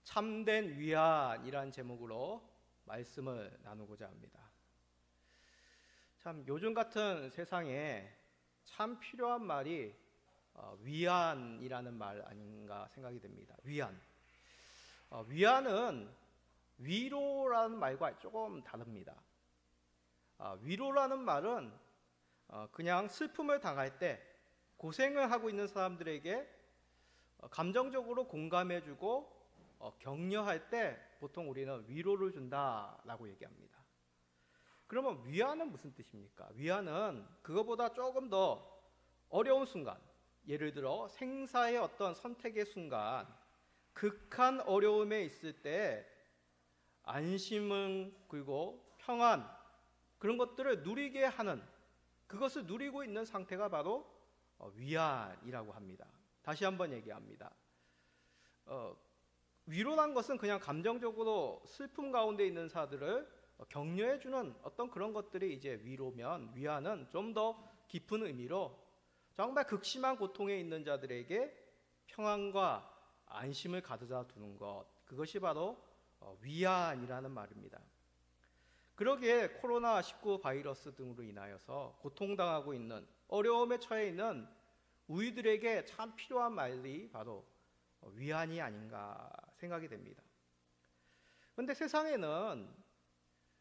참된 위안이란 제목으로 말씀을 나누고자 합니다. 참 요즘 같은 세상에 참 필요한 말이 위안이라는 말 아닌가 생각이 됩니다. 위안은 위로라는 말과 조금 다릅니다. 위로라는 말은 그냥 슬픔을 당할 때 고생을 하고 있는 사람들에게 감정적으로 공감해주고 격려할 때 보통 우리는 위로를 준다라고 얘기합니다. 그러면 위안은 무슨 뜻입니까? 위안은 그거보다 조금 더 어려운 순간, 예를 들어 생사의 어떤 선택의 순간, 극한 어려움에 있을 때 안심은 그리고 평안, 그런 것들을 누리게 하는, 그것을 누리고 있는 상태가 바로 위안이라고 합니다. 다시 한번 얘기합니다. 위로란 것은 그냥 감정적으로 슬픔 가운데 있는 사들을 격려해주는 어떤 그런 것들이 이제 위로면, 위안은 좀 더 깊은 의미로 정말 극심한 고통에 있는 자들에게 평안과 안심을 가져다 두는 것, 그것이 바로 위안이라는 말입니다. 그러기에 코로나19 바이러스 등으로 인하여서 고통당하고 있는, 어려움에 처해 있는 우리들에게 참 필요한 말이 바로 위안이 아닌가 생각이 됩니다. 그런데 세상에는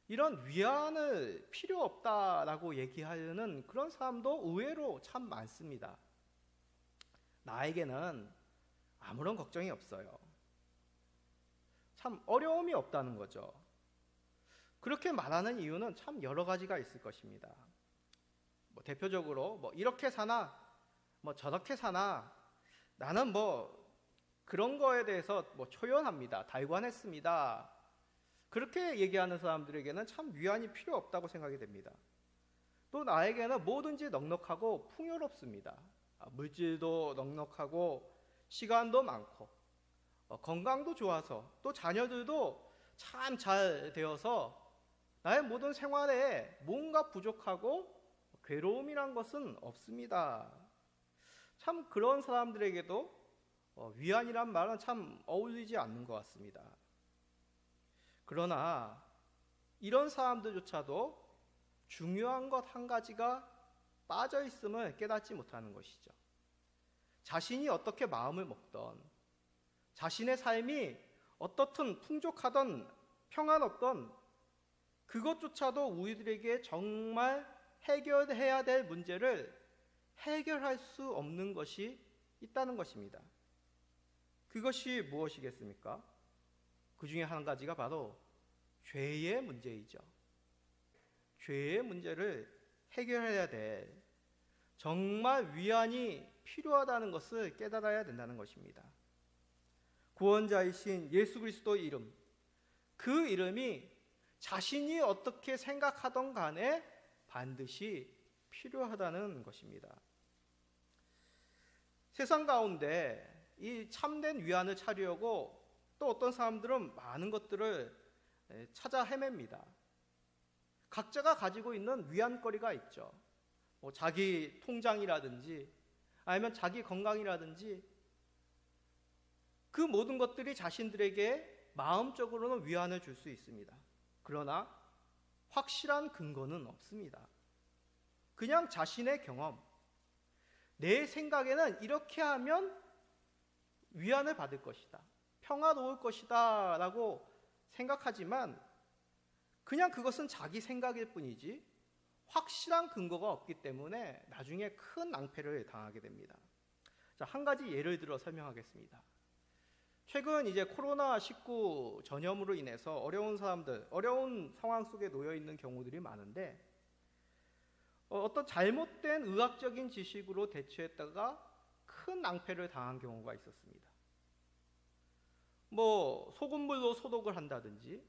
이런 위안을 필요 없다라고 얘기하는 그런 사람도 의외로 참 많습니다. 나에게는 아무런 걱정이 없어요. 참 어려움이 없다는 거죠. 그렇게 말하는 이유는 참 여러 가지가 있을 것입니다. 대표적으로 이렇게 사나, 저렇게 사나, 나는 그런 거에 대해서 초연합니다. 달관했습니다. 그렇게 얘기하는 사람들에게는 참 위안이 필요 없다고 생각이 됩니다. 또 나에게는 뭐든지 넉넉하고 풍요롭습니다. 물질도 넉넉하고 시간도 많고 건강도 좋아서 또 자녀들도 참 잘 되어서 나의 모든 생활에 뭔가 부족하고 괴로움이란 것은 없습니다. 참 그런 사람들에게도 위안이란 말은 참 어울리지 않는 것 같습니다. 그러나 이런 사람들조차도 중요한 것 한 가지가 빠져 있음을 깨닫지 못하는 것이죠. 자신이 어떻게 마음을 먹던, 자신의 삶이 어떻든 풍족하던 평안없던 그것조차도 우리들에게 정말 해결해야 될 문제를 해결할 수 없는 것이 있다는 것입니다. 그것이 무엇이겠습니까? 그 중에 한 가지가 바로 죄의 문제이죠. 죄의 문제를 해결해야 될, 정말 위안이 필요하다는 것을 깨달아야 된다는 것입니다. 구원자이신 예수 그리스도의 이름, 그 이름이 자신이 어떻게 생각하던 간에 반드시 필요하다는 것입니다. 세상 가운데 이 참된 위안을 찾으려고 또 어떤 사람들은 많은 것들을 찾아 헤맵니다. 각자가 가지고 있는 위안거리가 있죠. 자기 통장이라든지 아니면 자기 건강이라든지 그 모든 것들이 자신들에게 마음적으로는 위안을 줄 수 있습니다. 그러나 확실한 근거는 없습니다. 그냥 자신의 경험, 내 생각에는 이렇게 하면 위안을 받을 것이다, 평화로울 것이다 라고 생각하지만 그냥 그것은 자기 생각일 뿐이지 확실한 근거가 없기 때문에 나중에 큰 낭패를 당하게 됩니다. 자, 한 가지 예를 들어 설명하겠습니다. 최근 이제 코로나19 전염으로 인해서 어려운 사람들, 어려운 상황 속에 놓여 있는 경우들이 많은데 어떤 잘못된 의학적인 지식으로 대처했다가 큰 낭패를 당한 경우가 있었습니다. 소금물로 소독을 한다든지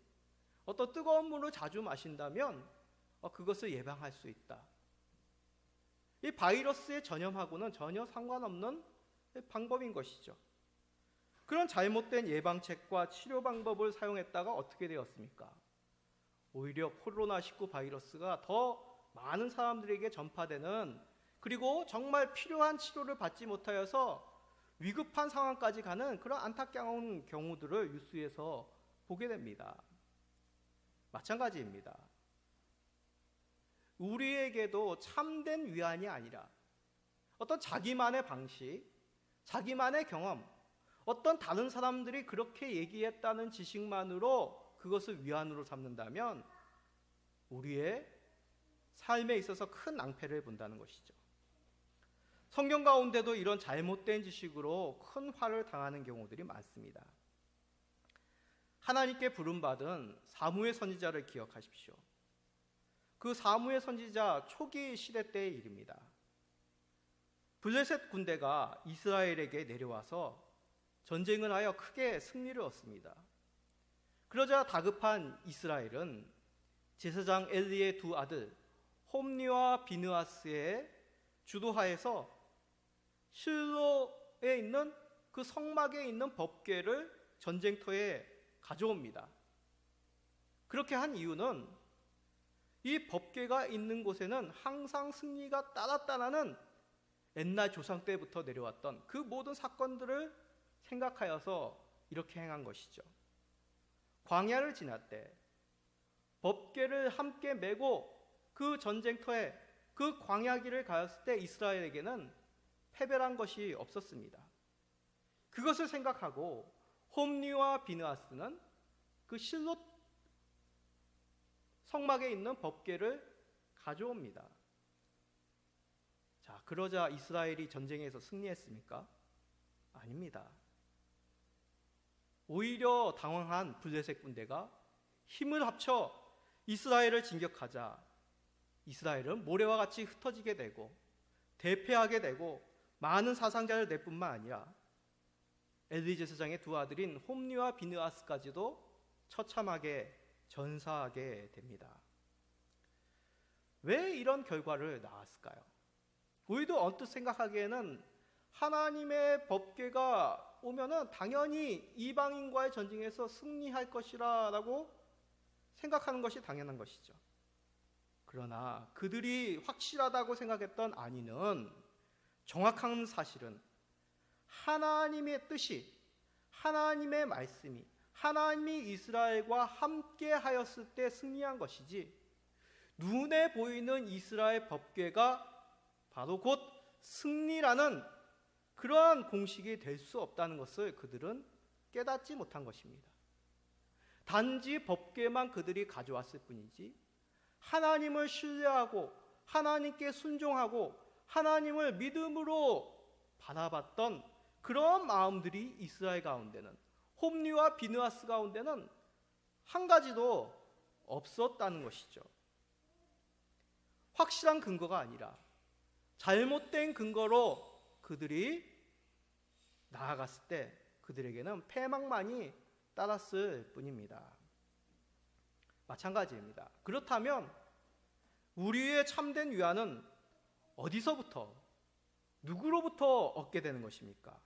어떤 뜨거운 물을 자주 마신다면 그것을 예방할 수 있다. 이 바이러스의 전염하고는 전혀 상관없는 방법인 것이죠. 그런 잘못된 예방책과 치료 방법을 사용했다가 어떻게 되었습니까? 오히려 코로나19 바이러스가 더 많은 사람들에게 전파되는, 그리고 정말 필요한 치료를 받지 못하여서 위급한 상황까지 가는 그런 안타까운 경우들을 뉴스에서 보게 됩니다. 마찬가지입니다. 우리에게도 참된 위안이 아니라 어떤 자기만의 방식, 자기만의 경험, 어떤 다른 사람들이 그렇게 얘기했다는 지식만으로 그것을 위안으로 삼는다면 우리의 삶에 있어서 큰 낭패를 본다는 것이죠. 성경 가운데도 이런 잘못된 지식으로 큰 화를 당하는 경우들이 많습니다. 하나님께 부름받은 사무엘 선지자를 기억하십시오. 그 사무엘 선지자 초기 시대 때의 일입니다. 블레셋 군대가 이스라엘에게 내려와서 전쟁을 하여 크게 승리를 얻습니다. 그러자 다급한 이스라엘은 제사장 엘리의 두 아들 홈니와 비느하스의 주도하에서 실로에 있는 그 성막에 있는 법궤를 전쟁터에 가져옵니다. 그렇게 한 이유는 이 법궤가 있는 곳에는 항상 승리가 따랐다는 옛날 조상 때부터 내려왔던 그 모든 사건들을 생각하여서 이렇게 행한 것이죠. 광야를 지날 때 법궤를 함께 메고 그 전쟁터에 그 광야길을 가었을 때 이스라엘에게는 패배란 것이 없었습니다. 그것을 생각하고 홈리와 비느하스는 그 실로 성막에 있는 법궤를 가져옵니다. 자, 그러자 이스라엘이 전쟁에서 승리했습니까? 아닙니다. 오히려 당황한 블레셋 군대가 힘을 합쳐 이스라엘을 진격하자 이스라엘은 모래와 같이 흩어지게 되고 대패하게 되고 많은 사상자를 낼 뿐만 아니라 엘리 제사장의 두 아들인 홈리와 비느하스까지도 처참하게 전사하게 됩니다. 왜 이런 결과를 낳았을까요? 우리도 언뜻 생각하기에는 하나님의 법궤가 오면은 당연히 이방인과의 전쟁에서 승리할 것이라고 생각하는 것이 당연한 것이죠. 그러나 그들이 확실하다고 생각했던 안위는 정확한 사실은 하나님의 뜻이, 하나님의 말씀이, 하나님이 이스라엘과 함께 하였을 때 승리한 것이지 눈에 보이는 이스라엘 법궤가 바로 곧 승리라는 그러한 공식이 될 수 없다는 것을 그들은 깨닫지 못한 것입니다. 단지 법궤만 그들이 가져왔을 뿐이지 하나님을 신뢰하고 하나님께 순종하고 하나님을 믿음으로 바라봤던 그런 마음들이 이스라엘 가운데는, 홈리와 비느하스 가운데는 한 가지도 없었다는 것이죠. 확실한 근거가 아니라 잘못된 근거로 그들이 나아갔을 때 그들에게는 패망만이 따랐을 뿐입니다. 마찬가지입니다. 그렇다면 우리의 참된 위안은 어디서부터, 누구로부터 얻게 되는 것입니까?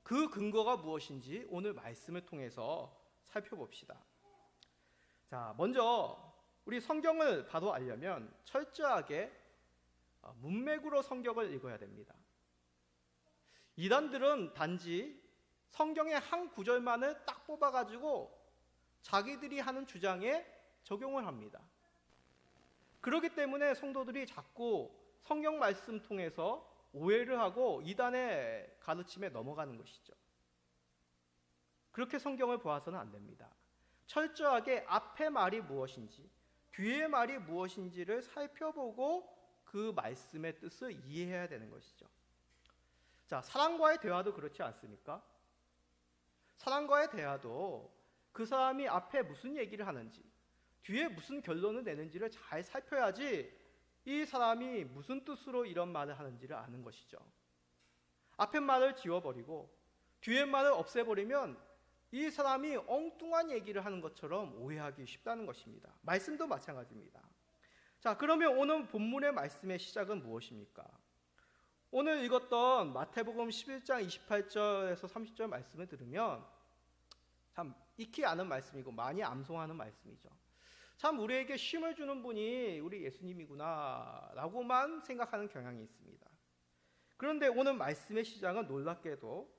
그 근거가 무엇인지 오늘 말씀을 통해서 살펴봅시다. 자, 먼저 우리 성경을 바로 알려면 철저하게 문맥으로 성경을 읽어야 됩니다. 이단들은 단지 성경의 한 구절만을 딱 뽑아가지고 자기들이 하는 주장에 적용을 합니다. 그렇기 때문에 성도들이 자꾸 성경 말씀 통해서 오해를 하고 이단의 가르침에 넘어가는 것이죠. 그렇게 성경을 보아서는 안 됩니다. 철저하게 앞의 말이 무엇인지 뒤의 말이 무엇인지를 살펴보고 그 말씀의 뜻을 이해해야 되는 것이죠. 자, 사람과의 대화도 그렇지 않습니까? 사람과의 대화도 그 사람이 앞에 무슨 얘기를 하는지 뒤에 무슨 결론을 내는지를 잘 살펴야지 이 사람이 무슨 뜻으로 이런 말을 하는지를 아는 것이죠. 앞에 말을 지워버리고 뒤에 말을 없애버리면 이 사람이 엉뚱한 얘기를 하는 것처럼 오해하기 쉽다는 것입니다. 말씀도 마찬가지입니다. 자, 그러면 오늘 본문의 말씀의 시작은 무엇입니까? 오늘 읽었던 마태복음 11장 28절에서 30절 말씀을 들으면 참 익히 아는 말씀이고 많이 암송하는 말씀이죠. 참 우리에게 쉼을 주는 분이 우리 예수님이구나 라고만 생각하는 경향이 있습니다. 그런데 오늘 말씀의 시작은 놀랍게도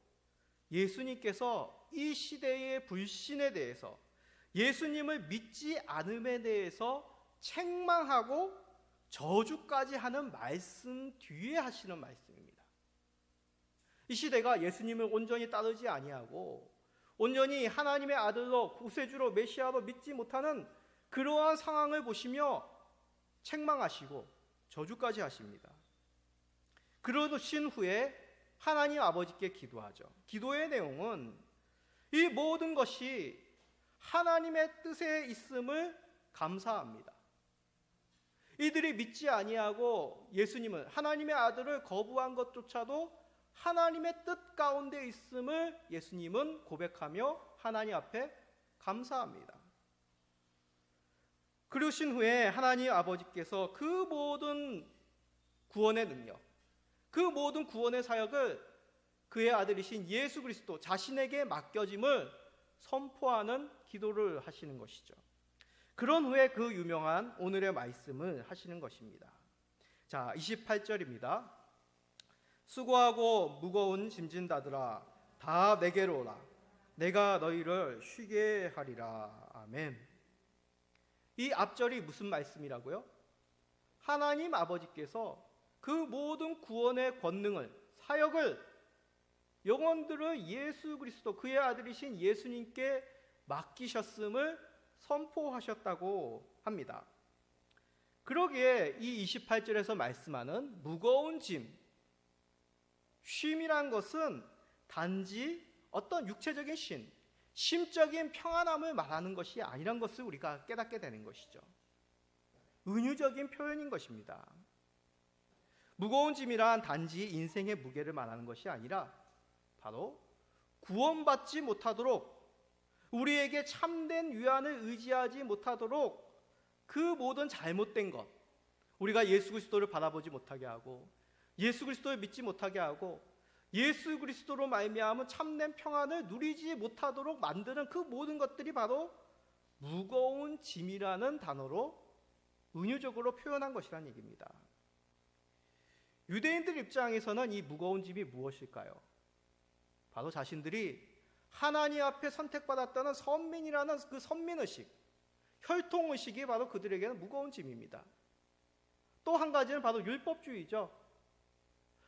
예수님께서 이 시대의 불신에 대해서, 예수님을 믿지 않음에 대해서 책망하고 저주까지 하는 말씀 뒤에 하시는 말씀입니다. 이 시대가 예수님을 온전히 따르지 아니하고 온전히 하나님의 아들로 구세주로 메시아로 믿지 못하는 그러한 상황을 보시며 책망하시고 저주까지 하십니다. 그러신 후에 하나님 아버지께 기도하죠. 기도의 내용은 이 모든 것이 하나님의 뜻에 있음을 감사합니다. 이들이 믿지 아니하고 예수님을, 하나님의 아들을 거부한 것조차도 하나님의 뜻 가운데 있음을 예수님은 고백하며 하나님 앞에 감사합니다. 그러신 후에 하나님 아버지께서 그 모든 구원의 능력, 그 모든 구원의 사역을 그의 아들이신 예수 그리스도 자신에게 맡겨짐을 선포하는 기도를 하시는 것이죠. 그런 후에 그 유명한 오늘의 말씀을 하시는 것입니다. 자, 28절입니다. 수고하고 무거운 짐진다들아 다 내게로 오라. 내가 너희를 쉬게 하리라. 아멘. 이 앞절이 무슨 말씀이라고요? 하나님 아버지께서 그 모든 구원의 권능을, 사역을, 영혼들을 예수 그리스도 그의 아들이신 예수님께 맡기셨음을 선포하셨다고 합니다. 그러기에 이 28절에서 말씀하는 무거운 짐, 쉼이란 것은 단지 어떤 육체적인 쉼, 심적인 평안함을 말하는 것이 아니란 것을 우리가 깨닫게 되는 것이죠. 은유적인 표현인 것입니다. 무거운 짐이란 단지 인생의 무게를 말하는 것이 아니라 바로 구원받지 못하도록, 우리에게 참된 위안을 의지하지 못하도록 그 모든 잘못된 것, 우리가 예수 그리스도를 바라보지 못하게 하고 예수 그리스도를 믿지 못하게 하고 예수 그리스도로 말미암은 참된 평안을 누리지 못하도록 만드는 그 모든 것들이 바로 무거운 짐이라는 단어로 은유적으로 표현한 것이라는 얘기입니다. 유대인들 입장에서는 이 무거운 짐이 무엇일까요? 바로 자신들이 하나님 앞에 선택받았다는 선민이라는 그 선민의식, 혈통의식이 바로 그들에게는 무거운 짐입니다. 또 한 가지는 바로 율법주의죠.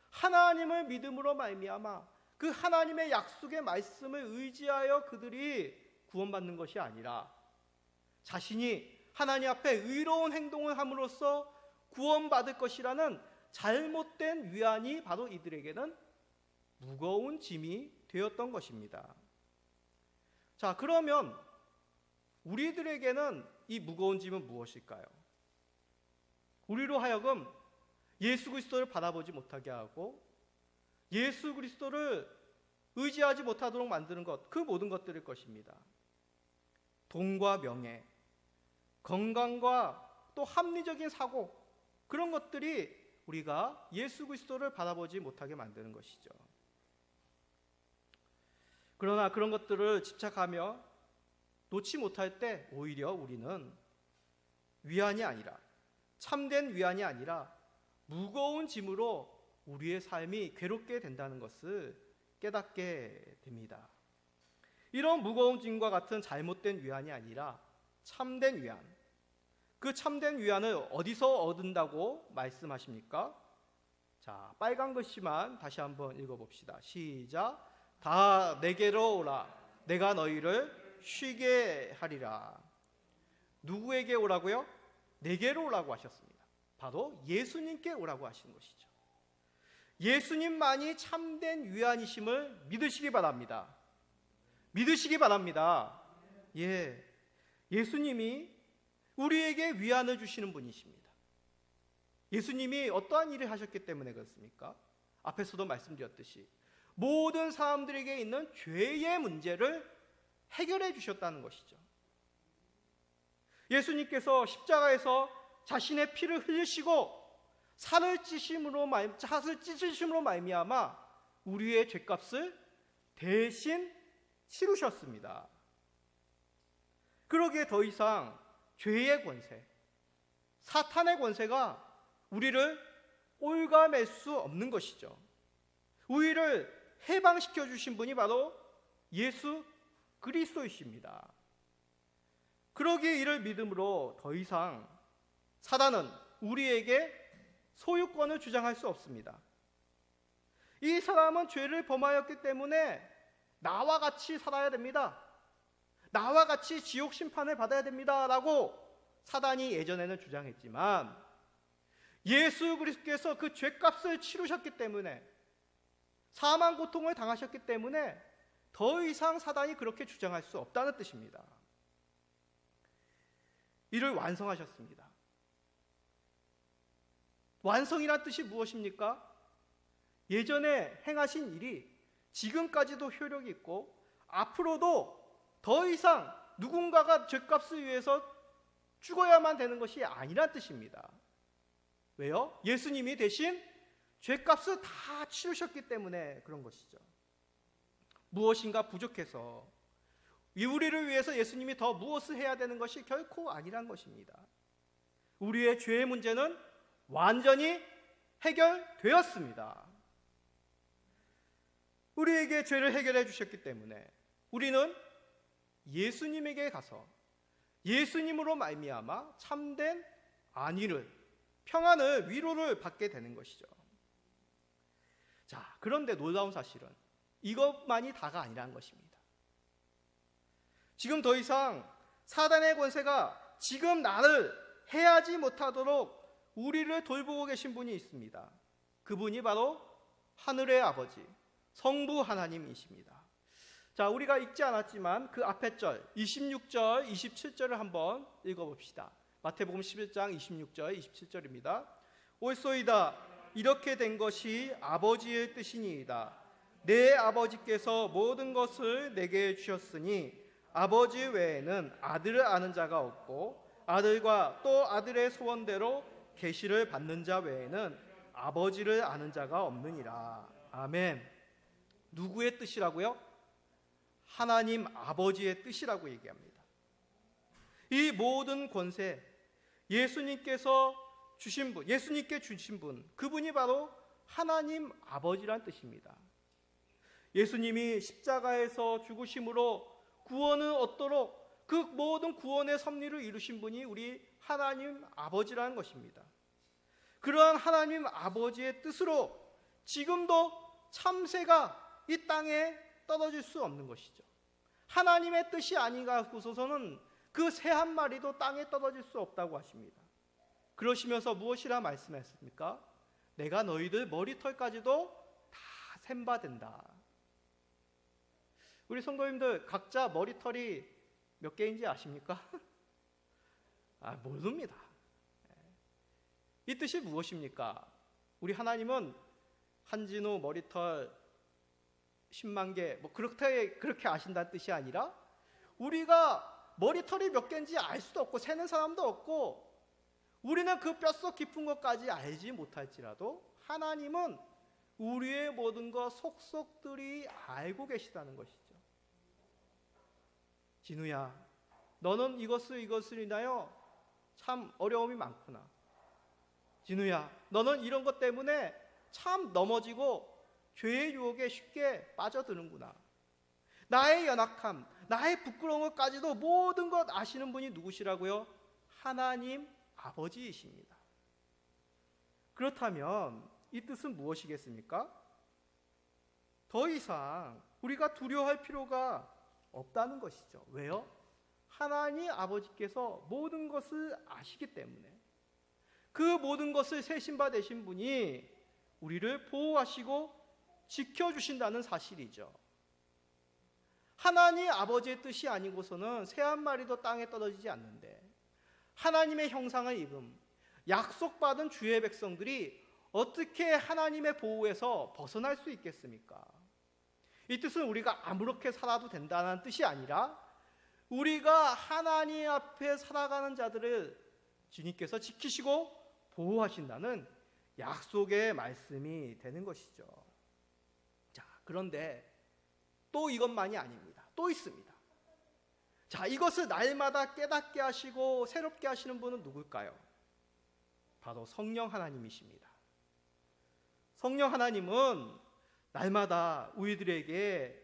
하나님을 믿음으로 말미암아 그 하나님의 약속의 말씀을 의지하여 그들이 구원받는 것이 아니라 자신이 하나님 앞에 의로운 행동을 함으로써 구원받을 것이라는 잘못된 위안이 바로 이들에게는 무거운 짐이 되었던 것입니다. 자, 그러면 우리들에게는 이 무거운 짐은 무엇일까요? 우리로 하여금 예수 그리스도를 바라보지 못하게 하고 예수 그리스도를 의지하지 못하도록 만드는 것, 그 모든 것들일 것입니다. 돈과 명예, 건강과 또 합리적인 사고, 그런 것들이 우리가 예수 그리스도를 바라보지 못하게 만드는 것이죠. 그러나 그런 것들을 집착하며 놓지 못할 때 오히려 우리는 위안이 아니라, 참된 위안이 아니라 무거운 짐으로 우리의 삶이 괴롭게 된다는 것을 깨닫게 됩니다. 이런 무거운 짐과 같은 잘못된 위안이 아니라 참된 위안, 그 참된 위안을 어디서 얻는다고 말씀하십니까? 자, 빨간 글씨만 다시 한번 읽어봅시다. 시작. 다 내게로 오라. 내가 너희를 쉬게 하리라. 누구에게 오라고요? 내게로 오라고 하셨습니다. 바로 예수님께 오라고 하시는 것이죠. 예수님만이 참된 위안이심을 믿으시기 바랍니다. 믿으시기 바랍니다. 예, 예수님이 우리에게 위안을 주시는 분이십니다. 예수님이 어떠한 일을 하셨기 때문에 그렇습니까? 앞에서도 말씀드렸듯이 모든 사람들에게 있는 죄의 문제를 해결해 주셨다는 것이죠. 예수님께서 십자가에서 자신의 피를 흘리시고 살을 찢으심으로 말미암아 우리의 죄값을 대신 치르셨습니다. 그러기에 더 이상 죄의 권세, 사탄의 권세가 우리를 올가맬 수 없는 것이죠. 우리를 해방시켜 주신 분이 바로 예수 그리스도이십니다. 그러기에 이를 믿음으로 더 이상 사단은 우리에게 소유권을 주장할 수 없습니다. 이 사람은 죄를 범하였기 때문에 나와 같이 살아야 됩니다. 나와 같이 지옥 심판을 받아야 됩니다. 라고 사단이 예전에는 주장했지만 예수 그리스도께서 그 죄값을 치르셨기 때문에, 사망 고통을 당하셨기 때문에 더 이상 사단이 그렇게 주장할 수 없다는 뜻입니다. 이를 완성하셨습니다. 완성이란 뜻이 무엇입니까? 예전에 행하신 일이 지금까지도 효력이 있고 앞으로도 더 이상 누군가가 죄값을 위해서 죽어야만 되는 것이 아니란 뜻입니다. 왜요? 예수님이 대신 죄값을 다 치르셨기 때문에 그런 것이죠. 무엇인가 부족해서 우리를 위해서 예수님이 더 무엇을 해야 되는 것이 결코 아니란 것입니다. 우리의 죄의 문제는 완전히 해결되었습니다. 우리에게 죄를 해결해 주셨기 때문에 우리는 예수님에게 가서 예수님으로 말미암아 참된 안위를, 평안을, 위로를 받게 되는 것이죠. 자, 그런데 놀라운 사실은 이것만이 다가 아니라는 것입니다. 지금 더 이상 사단의 권세가 지금 나를 해하지 못하도록 우리를 돌보고 계신 분이 있습니다. 그분이 바로 하늘의 아버지, 성부 하나님이십니다. 자, 우리가 읽지 않았지만 그 앞에 절 26절, 27절을 한번 읽어봅시다. 마태복음 11장 26절, 27절입니다. 옳소이다. 이렇게 된 것이 아버지의 뜻이니이다. 내 아버지께서 모든 것을 내게 주셨으니 아버지 외에는 아들을 아는 자가 없고 아들과 또 아들의 소원대로 계시를 받는 자 외에는 아버지를 아는 자가 없느니라. 아멘. 누구의 뜻이라고요? 하나님 아버지의 뜻이라고 얘기합니다. 이 모든 권세, 예수님께서 주신 분, 예수님께 주신 분, 그분이 바로 하나님 아버지란 뜻입니다. 예수님이 십자가에서 죽으심으로 구원을 얻도록 그 모든 구원의 섭리를 이루신 분이 우리 하나님 아버지라는 것입니다. 그러한 하나님 아버지의 뜻으로 지금도 참새가 이 땅에 떨어질 수 없는 것이죠. 하나님의 뜻이 아니고서는 그 새 한 마리도 땅에 떨어질 수 없다고 하십니다. 그러시면서 무엇이라 말씀하셨습니까? 내가 너희들 머리털까지도 다 셈바 된다. 우리 성도님들 각자 머리털이 몇 개인지 아십니까? 모릅니다. 이 뜻이 무엇입니까? 우리 하나님은 한진우 머리털 10만 개, 그렇게 아신다는 뜻이 아니라 우리가 머리털이 몇 개인지 알 수도 없고 세는 사람도 없고 우리는 그 뼛속 깊은 것까지 알지 못할지라도 하나님은 우리의 모든 것 속속들이 알고 계시다는 것이죠. 진우야, 너는 이것을 인하여 참 어려움이 많구나. 진우야, 너는 이런 것 때문에 참 넘어지고 죄의 유혹에 쉽게 빠져드는구나. 나의 연약함, 나의 부끄러운 것까지도 모든 것 아시는 분이 누구시라고요? 하나님 아버지이십니다. 그렇다면 이 뜻은 무엇이겠습니까? 더 이상 우리가 두려워할 필요가 없다는 것이죠. 왜요? 하나님 아버지께서 모든 것을 아시기 때문에 그 모든 것을 세신바 되신 분이 우리를 보호하시고 지켜주신다는 사실이죠. 하나님 아버지의 뜻이 아니고서는 새 한 마리도 땅에 떨어지지 않는데 하나님의 형상을 입은 약속받은 주의 백성들이 어떻게 하나님의 보호에서 벗어날 수 있겠습니까? 이 뜻은 우리가 아무렇게 살아도 된다는 뜻이 아니라 우리가 하나님 앞에 살아가는 자들을 주님께서 지키시고 보호하신다는 약속의 말씀이 되는 것이죠. 자, 그런데 또 이것만이 아닙니다. 또 있습니다. 자, 이것을 날마다 깨닫게 하시고 새롭게 하시는 분은 누굴까요? 바로 성령 하나님이십니다. 성령 하나님은 날마다 우리들에게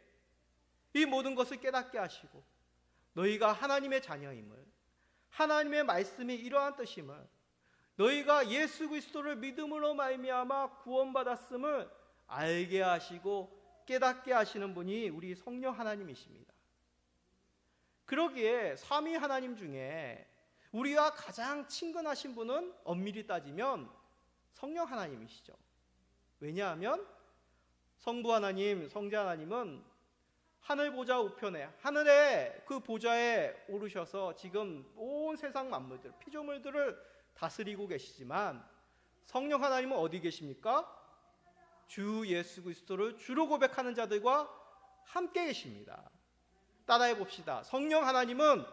이 모든 것을 깨닫게 하시고 너희가 하나님의 자녀임을, 하나님의 말씀이 이러한 뜻임을, 너희가 예수 그리스도를 믿음으로 말미암아 구원받았음을 알게 하시고 깨닫게 하시는 분이 우리 성령 하나님이십니다. 그러기에 삼위 하나님 중에 우리와 가장 친근하신 분은 엄밀히 따지면 성령 하나님이시죠. 왜냐하면 성부 하나님, 성자 하나님은 하늘 보좌 우편에, 하늘의 그 보좌에 오르셔서 지금 온 세상 만물들, 피조물들을 다스리고 계시지만 성령 하나님은 어디 계십니까? 주 예수 그리스도를 주로 고백하는 자들과 함께 계십니다. 따라해 봅시다. 성령 하나님은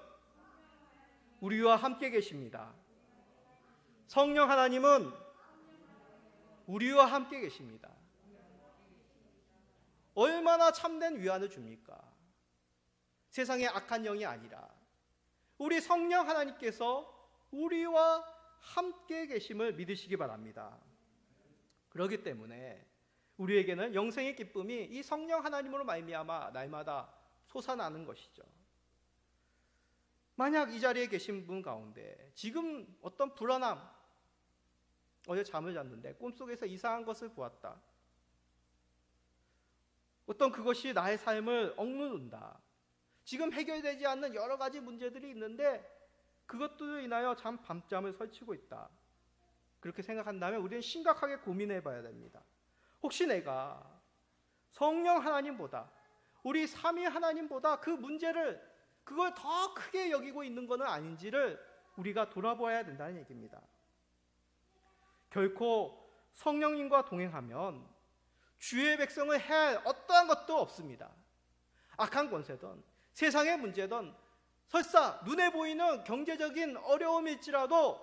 우리와 함께 계십니다. 성령 하나님은 우리와 함께 계십니다. 얼마나 참된 위안을 줍니까? 세상의 악한 영이 아니라 우리 성령 하나님께서 우리와 함께 계심을 믿으시기 바랍니다. 그렇기 때문에 우리에게는 영생의 기쁨이 이 성령 하나님으로 말미암아 날마다 솟아나는 것이죠. 만약 이 자리에 계신 분 가운데 지금 어떤 불안함, 어제 잠을 잤는데 꿈속에서 이상한 것을 보았다, 어떤 그것이 나의 삶을 억누른다, 지금 해결되지 않는 여러 가지 문제들이 있는데 그것들로 인하여 밤잠을 설치고 있다, 그렇게 생각한다면 우리는 심각하게 고민해 봐야 됩니다. 혹시 내가 성령 하나님보다, 우리 삼위 하나님보다 그 문제를, 그걸 더 크게 여기고 있는 것은 아닌지를 우리가 돌아보아야 된다는 얘기입니다. 결코 성령님과 동행하면 주의 백성을 해야 할 어떠한 것도 없습니다. 악한 권세든 세상의 문제든 설사 눈에 보이는 경제적인 어려움일지라도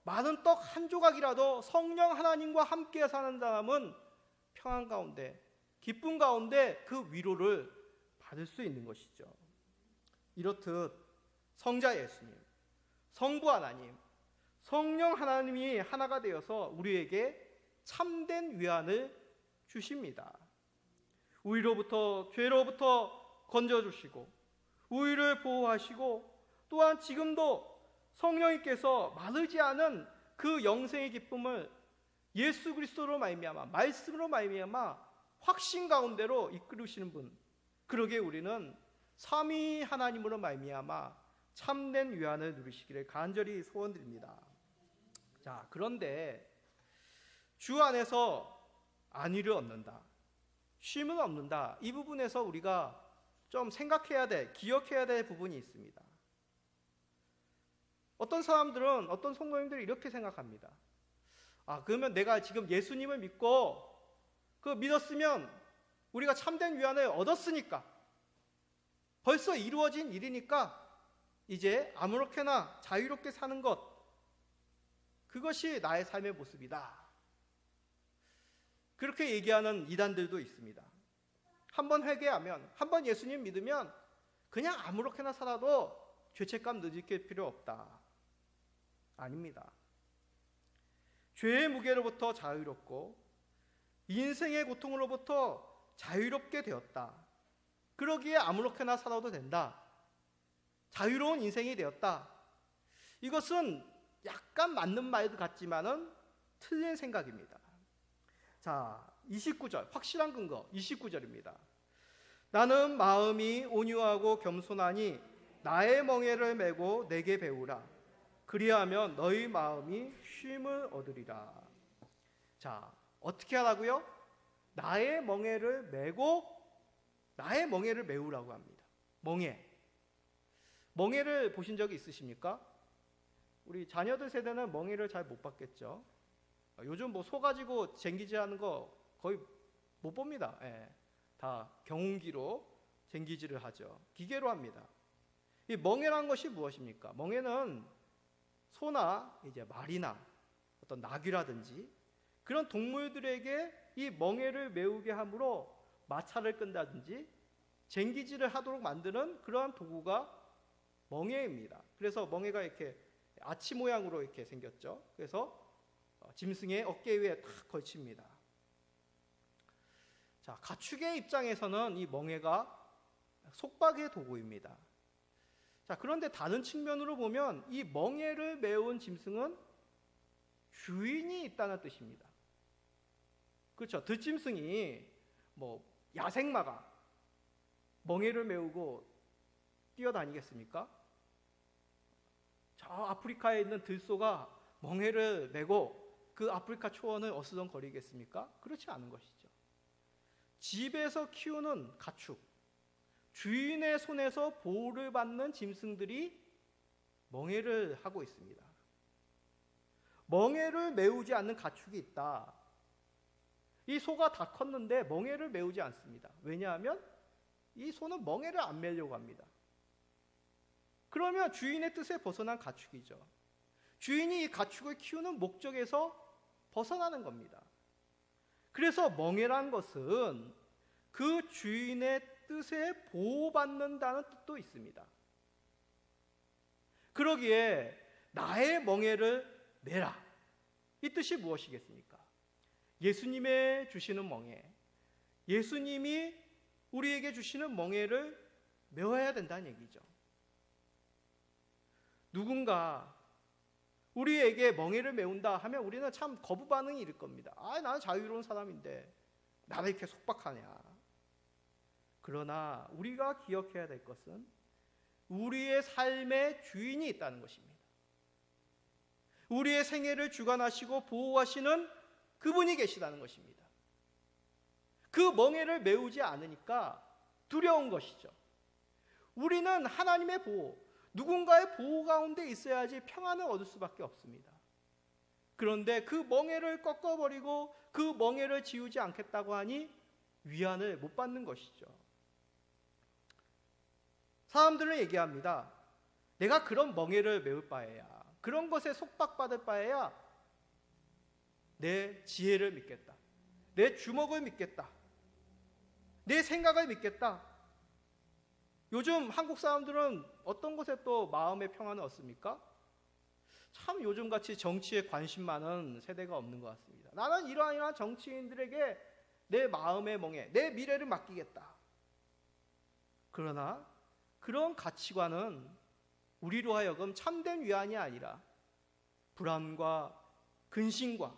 많은 떡 한 조각이라도 성령 하나님과 함께 사는 사람은 평안 가운데, 기쁨 가운데 그 위로를 받을 수 있는 것이죠. 이렇듯 성자 예수님, 성부 하나님, 성령 하나님이 하나가 되어서 우리에게 참된 위안을 주십니다. 우리로부터, 죄로부터 건져주시고 우리를 보호하시고 또한 지금도 성령님께서 마르지 않은 그 영생의 기쁨을 예수 그리스도로 말미암아, 말씀으로 말미암아 확신 가운데로 이끌으시는 분, 그러기에 우리는 삼위 하나님으로 말미암아 참된 위안을 누리시기를 간절히 소원드립니다. 자, 그런데 주 안에서 안위를 얻는다, 쉼을 얻는다, 이 부분에서 우리가 좀 생각해야 될, 기억해야 될 부분이 있습니다. 어떤 사람들은, 어떤 성도님들이 이렇게 생각합니다. 그러면 내가 지금 예수님을 믿고 그 믿었으면 우리가 참된 위안을 얻었으니까, 벌써 이루어진 일이니까 이제 아무렇게나 자유롭게 사는 것, 그것이 나의 삶의 모습이다, 그렇게 얘기하는 이단들도 있습니다. 한번 회개하면, 한번 예수님 믿으면 그냥 아무렇게나 살아도 죄책감 느낄 필요 없다. 아닙니다. 죄의 무게로부터 자유롭고 인생의 고통으로부터 자유롭게 되었다. 그러기에 아무렇게나 살아도 된다. 자유로운 인생이 되었다. 이것은 약간 맞는 말 같지만은 틀린 생각입니다. 자, 29절, 확실한 근거 29절입니다. 나는 마음이 온유하고 겸손하니 나의 멍에를 메고 내게 배우라. 그리하면 너희 마음이 쉼을 얻으리라. 자, 어떻게 하라고요? 나의 멍에를 메고 나의 멍에를 메우라고 합니다. 멍에를 보신 적이 있으십니까? 우리 자녀들 세대는 멍에를 잘 못 봤겠죠. 요즘 뭐 소 가지고 쟁기질하는 거 거의 못 봅니다. 예, 다 경운기로 쟁기질을 하죠. 기계로 합니다. 이 멍에란 것이 무엇입니까? 멍에는 소나 이제 말이나 어떤 나귀라든지 그런 동물들에게 이 멍에를 메우게 함으로 마차를 끈다든지 쟁기질을 하도록 만드는 그러한 도구가 멍에입니다. 그래서 멍에가 이렇게 아치 모양으로 이렇게 생겼죠. 그래서 짐승의 어깨 위에 탁 걸칩니다. 자, 가축의 입장에서는 이 멍에가 속박의 도구입니다. 자, 그런데 다른 측면으로 보면 이 멍에를 메운 짐승은 주인이 있다는 뜻입니다. 그렇죠. 들짐승이 야생마가 멍에를 메우고 뛰어다니겠습니까? 저 아프리카에 있는 들소가 멍에를 메고 그 아프리카 초원을 어스덩거리겠습니까? 그렇지 않은 것이죠. 집에서 키우는 가축, 주인의 손에서 보호를 받는 짐승들이 멍에를 하고 있습니다. 멍에를 메우지 않는 가축이 있다. 이 소가 다 컸는데 멍에를 메우지 않습니다. 왜냐하면 이 소는 멍에를 안 메려고 합니다. 그러면 주인의 뜻에 벗어난 가축이죠. 주인이 이 가축을 키우는 목적에서 벗어나는 겁니다. 그래서 멍에란 것은 그 주인의 뜻에 보호받는다는 뜻도 있습니다. 그러기에 나의 멍에를 메라. 이 뜻이 무엇이겠습니까? 예수님의 주시는 멍에, 예수님이 우리에게 주시는 멍에를 메워야 된다는 얘기죠. 누군가 우리에게 멍에를 메운다 하면 우리는 참 거부 반응이 일 겁니다. 나는 자유로운 사람인데 나를 이렇게 속박하냐. 그러나 우리가 기억해야 될 것은 우리의 삶의 주인이 있다는 것입니다. 우리의 생애를 주관하시고 보호하시는 그분이 계시다는 것입니다. 그 멍에를 메우지 않으니까 두려운 것이죠. 우리는 하나님의 보호, 누군가의 보호 가운데 있어야지 평안을 얻을 수밖에 없습니다. 그런데 그 멍에를 꺾어버리고 그 멍에를 지우지 않겠다고 하니 위안을 못 받는 것이죠. 사람들은 얘기합니다. 내가 그런 멍에를 메울 바에야, 그런 것에 속박받을 바에야 내 지혜를 믿겠다, 내 주먹을 믿겠다, 내 생각을 믿겠다. 요즘 한국 사람들은 어떤 것에 또 마음의 평안을 얻습니까? 참 요즘같이 정치에 관심 많은 세대가 없는 것 같습니다. 나는 이러한 정치인들에게 내 마음의 멍에, 내 미래를 맡기겠다. 그러나 그런 가치관은 우리로 하여금 참된 위안이 아니라 불안과 근심과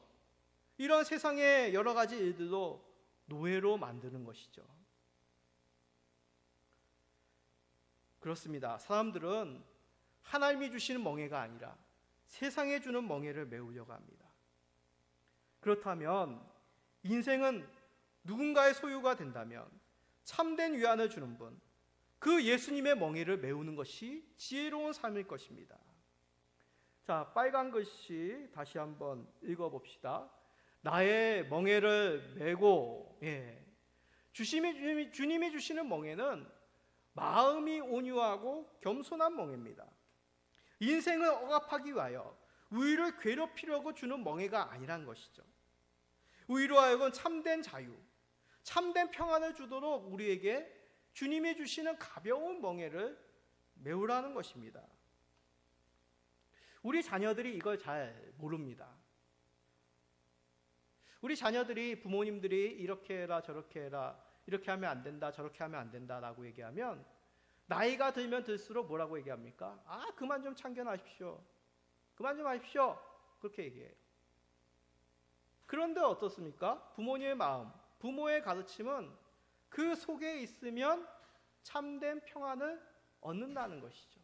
이런 세상의 여러 가지 일들로 노예로 만드는 것이죠. 그렇습니다. 사람들은 하나님이 주시는 멍에가 아니라 세상에 주는 멍에를 메우려고 합니다. 그렇다면 인생은 누군가의 소유가 된다면 참된 위안을 주는 분, 그 예수님의 멍에를 메우는 것이 지혜로운 삶일 것입니다. 자, 빨간 글씨 다시 한번 읽어봅시다. 나의 멍에를 메고, 주님이 주시는 멍에는 마음이 온유하고 겸손한 멍에입니다. 인생을 억압하기 위하여 우리를 괴롭히려고 주는 멍에가 아니란 것이죠. 우리로 하여금 참된 자유, 참된 평안을 주도록 우리에게 주님이 주시는 가벼운 멍에를 메우라는 것입니다. 우리 자녀들이 이걸 잘 모릅니다. 우리 자녀들이 부모님들이 이렇게 해라 저렇게 해라, 이렇게 하면 안 된다 저렇게 하면 안 된다라고 얘기하면 나이가 들면 들수록 뭐라고 얘기합니까? 그만 좀 참견하십시오, 그만 좀 하십시오, 그렇게 얘기해요. 그런데 어떻습니까? 부모님의 마음, 부모의 가르침은 그 속에 있으면 참된 평안을 얻는다는 것이죠.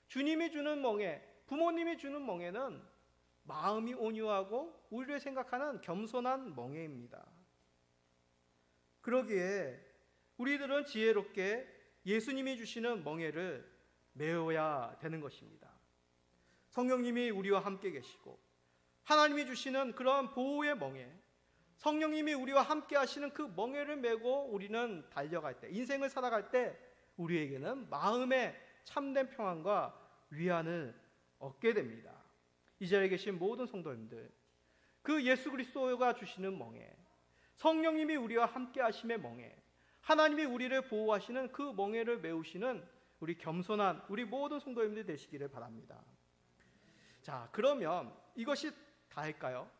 주님이 주는 멍에, 부모님이 주는 멍에는 마음이 온유하고 우리를 생각하는 겸손한 멍에입니다. 그러기에 우리들은 지혜롭게 예수님이 주시는 멍에를 메워야 되는 것입니다. 성령님이 우리와 함께 계시고 하나님이 주시는 그런 보호의 멍에, 성령님이 우리와 함께 하시는 그 멍에를 메고 우리는 달려갈 때, 인생을 살아갈 때 우리에게는 마음의 참된 평안과 위안을 얻게 됩니다. 이 자리에 계신 모든 성도님들, 그 예수 그리스도가 주시는 멍에, 성령님이 우리와 함께 하심의 멍에, 하나님이 우리를 보호하시는 그 멍에를 메우시는 우리 겸손한 우리 모든 성도님들 되시기를 바랍니다. 자, 그러면 이것이 다일까요?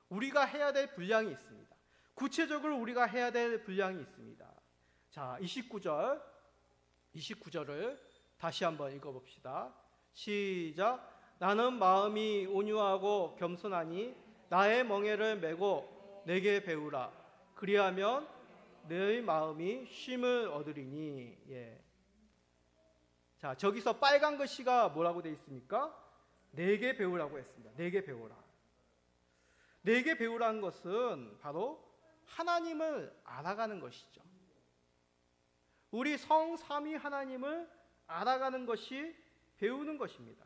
우리가 해야 될 분량이 있습니다. 구체적으로 우리가 해야 될 분량이 있습니다. 자, 29절을 다시 한번 읽어봅시다. 시작. 나는 마음이 온유하고 겸손하니 나의 멍에를 메고 내게 배우라. 그리하면 너의 마음이 쉼을 얻으리니. 예. 자, 저기서 빨간 글씨가 뭐라고 되어 있습니까? 내게 배우라고 했습니다. 내게 배우라. 내게 배우라는 것은 바로 하나님을 알아가는 것이죠. 우리 성삼위 하나님을 알아가는 것이 배우는 것입니다.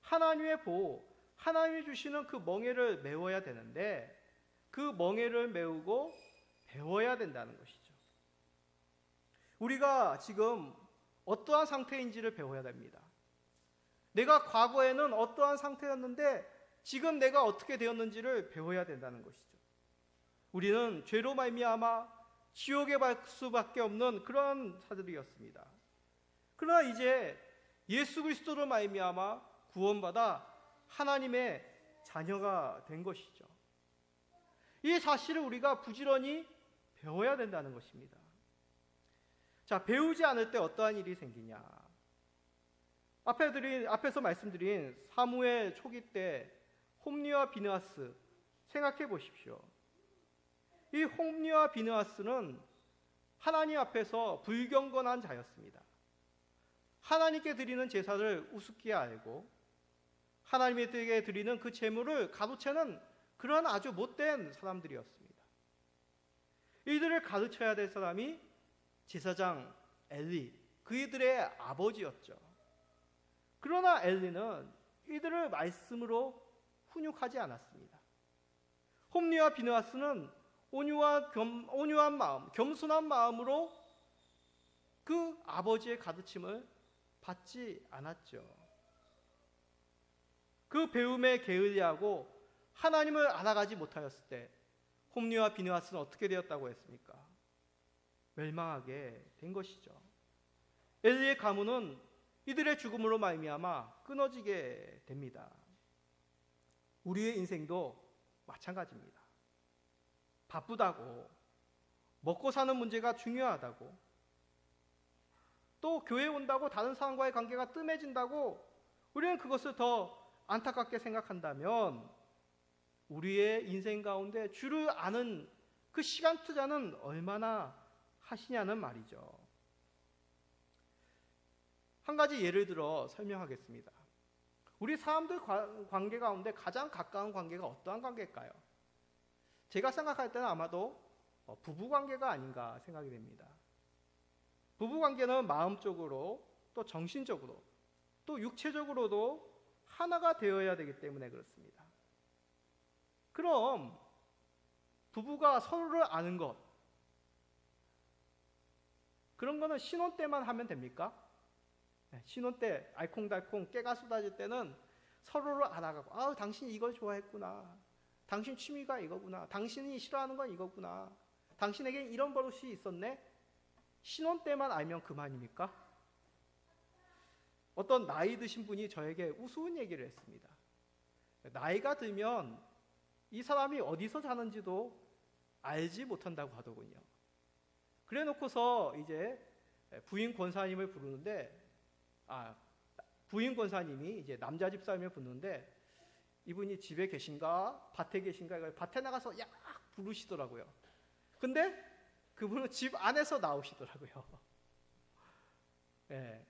하나님의 보호, 하나님이 주시는 그 멍에를 메워야 되는데 그 멍에를 메우고 배워야 된다는 것이죠. 우리가 지금 어떠한 상태인지를 배워야 됩니다. 내가 과거에는 어떠한 상태였는데 지금 내가 어떻게 되었는지를 배워야 된다는 것이죠. 우리는 죄로 말미암아 지옥에 갈 수밖에 없는 그런 사들이었습니다. 그러나 이제 예수 그리스도로 말미암아 구원받아 하나님의 자녀가 된 것이죠. 이 사실을 우리가 부지런히 배워야 된다는 것입니다. 자, 배우지 않을 때 어떠한 일이 생기냐? 앞에서 말씀드린 사무엘 초기 때 홈리와 비느하스 생각해 보십시오. 이 홈리와 비느하스는 하나님 앞에서 불경건한 자였습니다. 하나님께 드리는 제사를 우습게 알고 하나님에게 드리는 그 제물을 가로채는 그런 아주 못된 사람들이었습니다. 이들을 가르쳐야 될 사람이 제사장 엘리, 그이들의 아버지였죠. 그러나 엘리는 이들을 말씀으로 훈육하지 않았습니다. 홈리와 비느하스는 온유한 마음, 겸손한 마음으로 그 아버지의 가르침을 받지 않았죠. 그 배움에 게을리하고 하나님을 알아가지 못하였을 때 홈리와 비느하스는 어떻게 되었다고 했습니까? 멸망하게 된 것이죠. 엘리의 가문은 이들의 죽음으로 말미암아 끊어지게 됩니다. 우리의 인생도 마찬가지입니다. 바쁘다고, 먹고 사는 문제가 중요하다고, 또 교회에 온다고 다른 사람과의 관계가 뜸해진다고 우리는 그것을 더 안타깝게 생각한다면 우리의 인생 가운데 주를 아는 그 시간 투자는 얼마나 하시냐는 말이죠. 한 가지 예를 들어 설명하겠습니다. 우리 사람들 관계 가운데 가장 가까운 관계가 어떠한 관계일까요? 제가 생각할 때는 아마도 부부 관계가 아닌가 생각이 됩니다. 부부 관계는 마음적으로 또 정신적으로 또 육체적으로도 하나가 되어야 되기 때문에 그렇습니다. 그럼 부부가 서로를 아는 것, 그런 거는 신혼 때만 하면 됩니까? 신혼 때 알콩달콩 깨가 쏟아질 때는 서로를 알아가고, 아, 당신이 이걸 좋아했구나, 당신 취미가 이거구나, 당신이 싫어하는 건 이거구나, 당신에게 이런 버릇이 있었네. 신혼 때만 알면 그만입니까? 어떤 나이 드신 분이 저에게 우스운 얘기를 했습니다. 나이가 들면 이 사람이 어디서 사는지도 알지 못한다고 하더군요. 그래 놓고서 이제 부인 권사님을 부르는데, 부인 권사님이 이제 남자 집사님을 부르는데, 이분이 집에 계신가 밭에 계신가, 이걸 밭에 나가서 약 부르시더라고요. 근데 그분은 집 안에서 나오시더라고요. 네.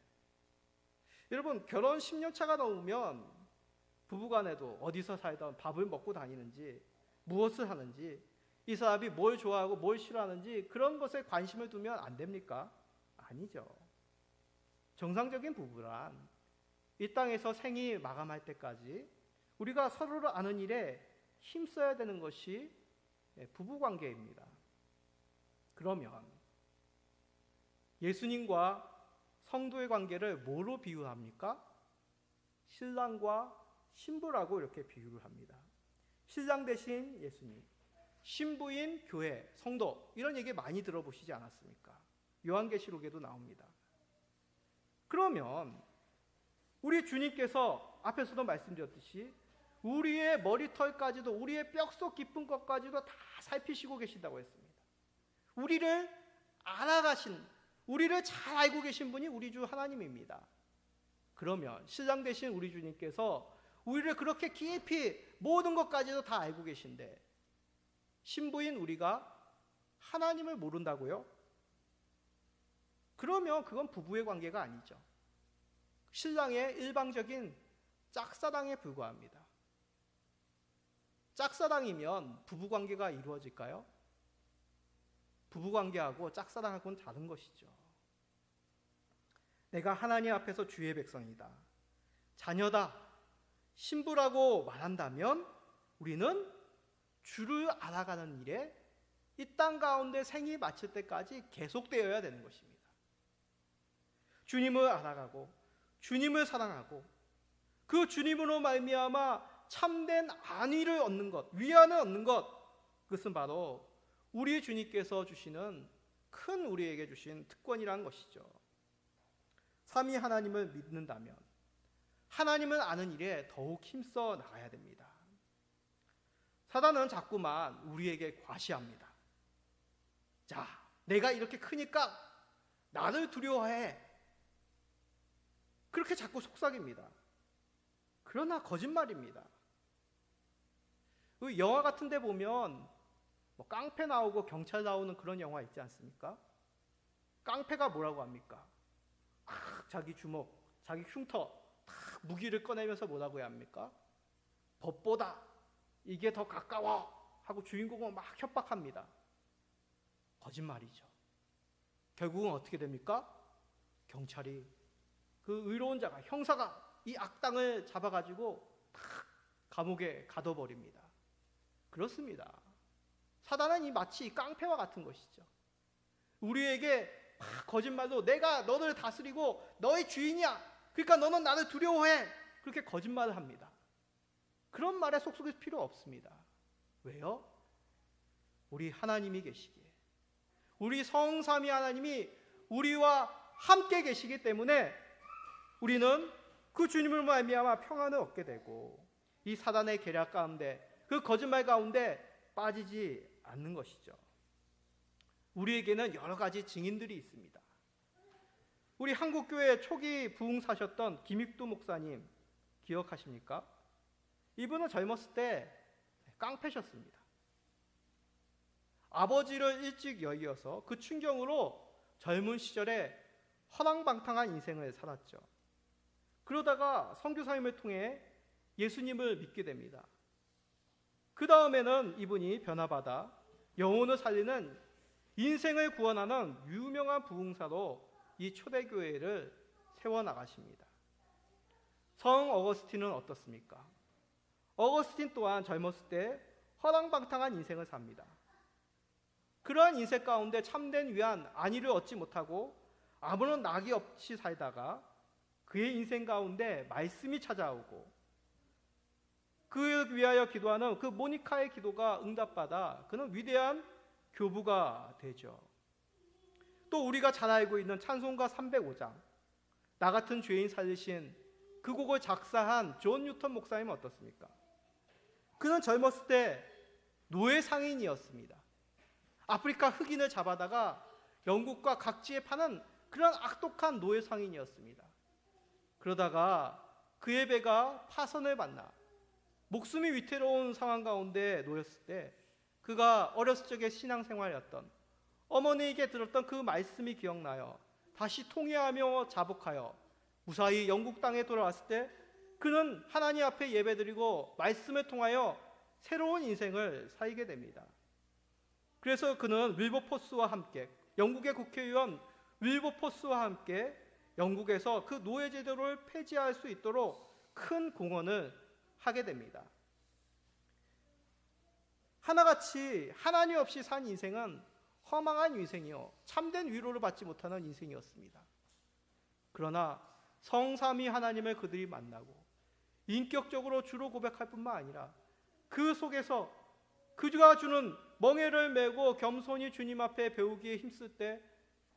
여러분, 결혼 10년 차가 넘으면 부부간에도 어디서 살던, 밥을 먹고 다니는지, 무엇을 하는지, 이 사람이 뭘 좋아하고 뭘 싫어하는지 그런 것에 관심을 두면 안 됩니까? 아니죠. 정상적인 부부란 이 땅에서 생이 마감할 때까지 우리가 서로를 아는 일에 힘써야 되는 것이 부부관계입니다. 그러면 예수님과 성도의 관계를 뭐로 비유합니까? 신랑과 신부라고 이렇게 비유를 합니다. 신랑 대신 예수님, 신부인 교회, 성도, 이런 얘기 많이 들어보시지 않았습니까? 요한계시록에도 나옵니다. 그러면 우리 주님께서 앞에서도 말씀드렸듯이 우리의 머리털까지도, 우리의 뼛속 깊은 것까지도 다 살피시고 계신다고 했습니다. 우리를 알아가신, 우리를 잘 알고 계신 분이 우리 주 하나님입니다. 그러면 신랑 되신 우리 주님께서 우리를 그렇게 깊이 모든 것까지도 다 알고 계신데 신부인 우리가 하나님을 모른다고요? 그러면 그건 부부의 관계가 아니죠. 신랑의 일방적인 짝사랑에 불과합니다. 짝사랑이면 부부관계가 이루어질까요? 부부관계하고 짝사랑하고는 다른 것이죠. 내가 하나님 앞에서 주의 백성이다, 자녀다, 신부라고 말한다면 우리는 주를 알아가는 일에 이 땅 가운데 생이 마칠 때까지 계속되어야 되는 것입니다. 주님을 알아가고 주님을 사랑하고 그 주님으로 말미암아 참된 안위를 얻는 것, 위안을 얻는 것, 그것은 바로 우리 주님께서 주시는 큰 우리에게 주신 특권이라는 것이죠. 삼위 하나님을 믿는다면 하나님을 아는 일에 더욱 힘써 나가야 됩니다. 사단은 자꾸만 우리에게 과시합니다. 자, 내가 이렇게 크니까 나를 두려워해. 그렇게 자꾸 속삭입니다. 그러나 거짓말입니다. 영화 같은 데 보면 깡패 나오고 경찰 나오는 그런 영화 있지 않습니까? 깡패가 뭐라고 합니까? 자기 주먹, 자기 흉터 무기를 꺼내면서 뭐라고 해야 합니까? 법보다 이게 더 가까워 하고 주인공은 막 협박합니다. 거짓말이죠. 결국은 어떻게 됩니까? 경찰이, 그 의로운 자가, 형사가 이 악당을 잡아가지고 탁 감옥에 가둬버립니다. 그렇습니다. 사단은 이 마치 깡패와 같은 것이죠. 우리에게 막 거짓말로 내가 너를 다스리고 너의 주인이야, 그러니까 너는 나를 두려워해, 그렇게 거짓말을 합니다. 그런 말에 속속일 필요 없습니다. 왜요? 우리 하나님이 계시기에, 우리 성삼위 하나님이 우리와 함께 계시기 때문에 우리는 그 주님을 말미암아 평안을 얻게 되고 이 사단의 계략 가운데, 그 거짓말 가운데 빠지지 않는 것이죠. 우리에게는 여러 가지 증인들이 있습니다. 우리 한국교회 초기 부흥사셨던 김익두 목사님 기억하십니까? 이분은 젊었을 때 깡패셨습니다. 아버지를 일찍 여의어서 그 충격으로 젊은 시절에 허랑방탕한 인생을 살았죠. 그러다가 선교사님을 통해 예수님을 믿게 됩니다. 그 다음에는 이분이 변화받아 영혼을 살리는, 인생을 구원하는 유명한 부흥사로 이 초대교회를 세워나가십니다. 성 어거스틴은 어떻습니까? 어거스틴 또한 젊었을 때 허랑방탕한 인생을 삽니다. 그러한 인생 가운데 참된 위안, 안위를 얻지 못하고 아무런 낙이 없이 살다가 그의 인생 가운데 말씀이 찾아오고 그를 위하여 기도하는 그 모니카의 기도가 응답받아 그는 위대한 교부가 되죠. 또 우리가 잘 알고 있는 찬송가 305장, 나 같은 죄인 살리신 그 곡을 작사한 존 뉴턴 목사님은 어떻습니까? 그는 젊었을 때 노예 상인이었습니다. 아프리카 흑인을 잡아다가 영국과 각지에 파는 그런 악독한 노예 상인이었습니다. 그러다가 그의 배가 파선을 만나 목숨이 위태로운 상황 가운데 놓였을 때 그가 어렸을 적에 신앙생활이었던 어머니에게 들었던 그 말씀이 기억나요. 다시 통회하며 자복하여 무사히 영국 땅에 돌아왔을 때 그는 하나님 앞에 예배드리고 말씀을 통하여 새로운 인생을 살게 됩니다. 그래서 그는 윌버포스와 함께, 영국의 국회의원 윌버포스와 함께 영국에서 그 노예 제도를 폐지할 수 있도록 큰 공헌을 하게 됩니다. 하나같이 하나님 없이 산 인생은 허망한 인생이요, 참된 위로를 받지 못하는 인생이었습니다. 그러나 성삼위 하나님을 그들이 만나고 인격적으로 주로 고백할 뿐만 아니라 그 속에서 그가 주는 멍에를 메고 겸손히 주님 앞에 배우기에 힘쓸 때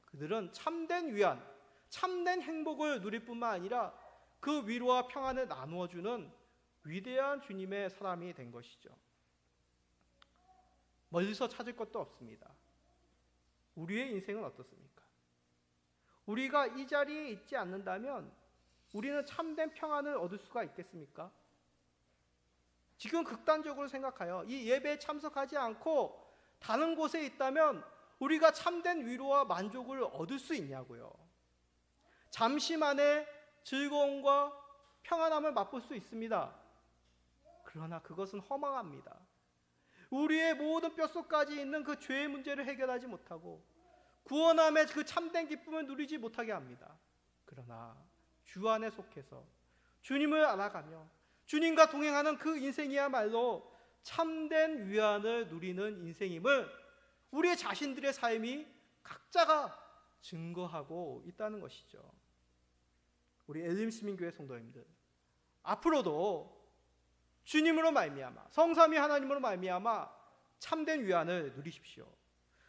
그들은 참된 위안, 참된 행복을 누릴 뿐만 아니라 그 위로와 평안을 나누어주는 위대한 주님의 사람이 된 것이죠. 멀리서 찾을 것도 없습니다. 우리의 인생은 어떻습니까? 우리가 이 자리에 있지 않는다면 우리는 참된 평안을 얻을 수가 있겠습니까? 지금 극단적으로 생각하여 이 예배에 참석하지 않고 다른 곳에 있다면 우리가 참된 위로와 만족을 얻을 수 있냐고요. 잠시만의 즐거움과 평안함을 맛볼 수 있습니다. 그러나 그것은 허망합니다. 우리의 모든 뼛속까지 있는 그 죄의 문제를 해결하지 못하고 구원함의 그 참된 기쁨을 누리지 못하게 합니다. 그러나 주 안에 속해서 주님을 알아가며 주님과 동행하는 그 인생이야말로 참된 위안을 누리는 인생임을 우리 자신들의 삶이 각자가 증거하고 있다는 것이죠. 우리 엘림시민교회 성도님들, 앞으로도 주님으로 말미암아, 성삼위 하나님으로 말미암아 참된 위안을 누리십시오.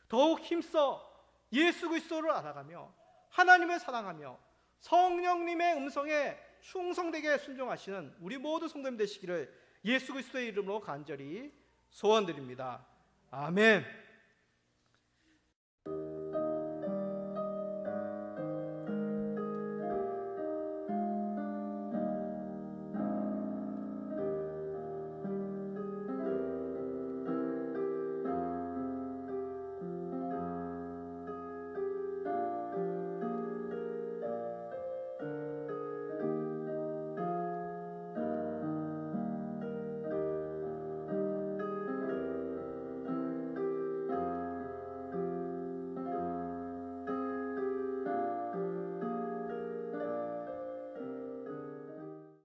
더욱 힘써 예수 그리스도를 알아가며 하나님을 사랑하며 성령님의 음성에 충성되게 순종하시는 우리 모두 성도님 되시기를 예수 그리스도의 이름으로 간절히 소원드립니다. 아멘.